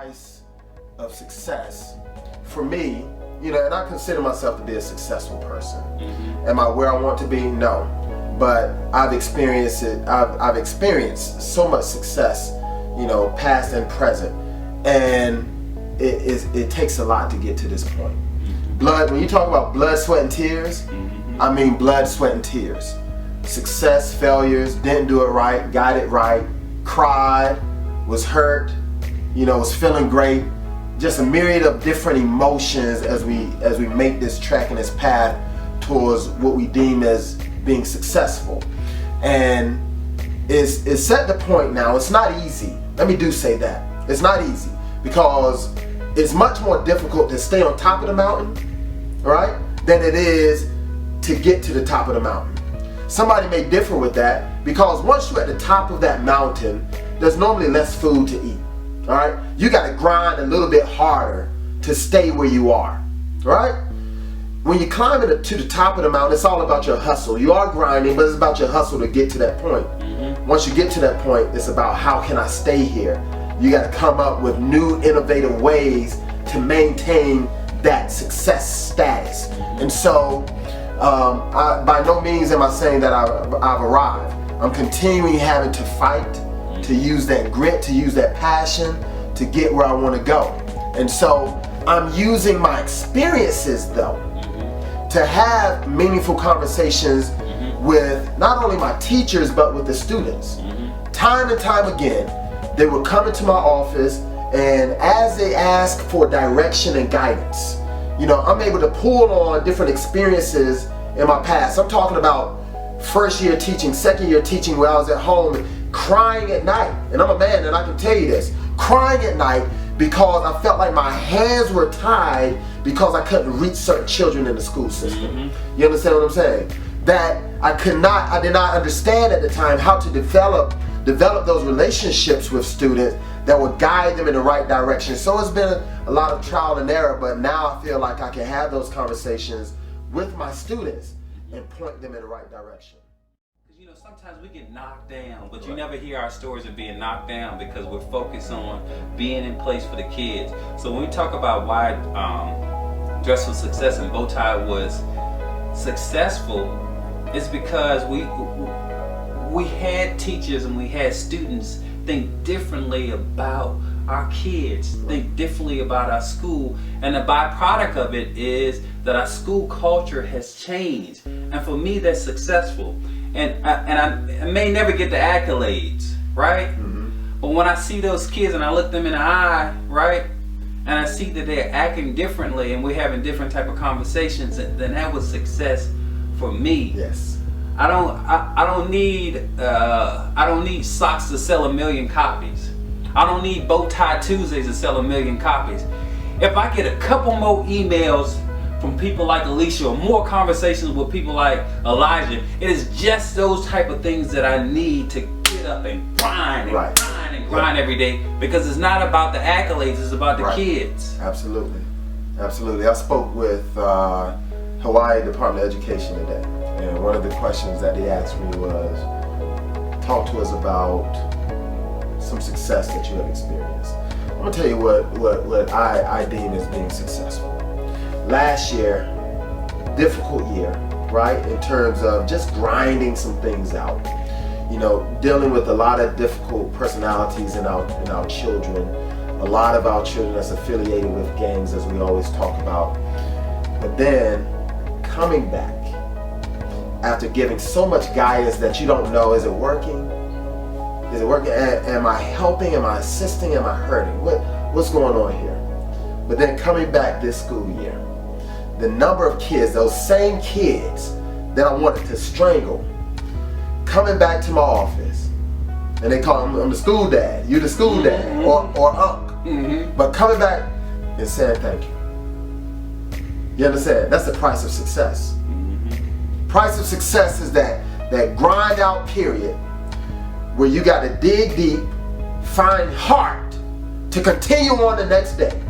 price of success, for me, and I consider myself to be a successful person. Am I where I want to be? No. But I've experienced it. I've experienced so much success, past and present. And it takes a lot to get to this point. When you talk about blood, sweat, and tears, I mean blood, sweat, and tears. Success, failures, didn't do it right, got it right, cried, was hurt, was feeling great. Just a myriad of different emotions as we make this track and this path towards what we deem as being successful. And it's at the point now, it's not easy. Let me say that. It's not easy because it's much more difficult to stay on top of the mountain, right, than it is to get to the top of the mountain. Somebody may differ with that because once you're at the top of that mountain, there's normally less food to eat. All right, you got to grind a little bit harder to stay where you are. Right? When you climb to the top of the mountain, it's all about your hustle. You are grinding, but it's about your hustle to get to that point. Once you get to that point, it's about how can I stay here? You got to come up with new, innovative ways to maintain that success status. And so, by no means am I saying that I've arrived. I'm continuing having to fight, to use that grit, to use that passion, to get where I want to go. And so I'm using my experiences though to have meaningful conversations with not only my teachers but with the students. Time and time again, they would come into my office, and as they ask for direction and guidance, I'm able to pull on different experiences in my past. I'm talking about first year teaching, second year teaching, where I was at home crying at night. And I'm a man and I can tell you this, crying at night because I felt like my hands were tied because I couldn't reach certain children in the school system. You understand what I'm saying? That I did not understand at the time how to develop those relationships with students that would guide them in the right direction. So it's been a lot of trial and error, but now I feel like I can have those conversations with my students and point them in the right direction. Sometimes we get knocked down, but you never hear our stories of being knocked down because we're focused on being in place for the kids. So when we talk about why Dress for Success and Bowtie was successful, it's because we had teachers and we had students think differently about our kids, think differently about our school, and the byproduct of it is that our school culture has changed. And for me, that's successful. And I may never get the accolades, right? But when I see those kids and I look them in the eye, right, and I see that they're acting differently and we're having different type of conversations, then that was success for me. Yes. I don't need socks to sell 1 million copies. I don't need Bowtie Tuesdays to sell 1 million copies. If I get a couple more emails from people like Alicia or more conversations with people like Elijah, it is just those type of things that I need to get up and grind and grind every day, because it's not about the accolades, it's about the kids. Absolutely. I spoke with Hawaii Department of Education today, and one of the questions that they asked me was, talk to us about some success that you have experienced. I'm gonna tell you what I deem as being successful. Last year, difficult year, right? In terms of just grinding some things out. Dealing with a lot of difficult personalities in our children. A lot of our children that's affiliated with gangs, as we always talk about. But then coming back after giving so much guidance that you don't know, is it working? Is it working? Am I helping? Am I assisting? Am I hurting? What's going on here? But then coming back this school year, the number of kids, those same kids that I wanted to strangle, coming back to my office, and they call him, I'm the school dad, you the school dad, or Unc. But coming back and saying thank you. You understand? That's the price of success. Price of success is that grind out period where you got to dig deep, find heart to continue on the next day.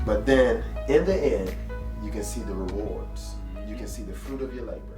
But then, in the end, you can see the rewards. You can see the fruit of your labor.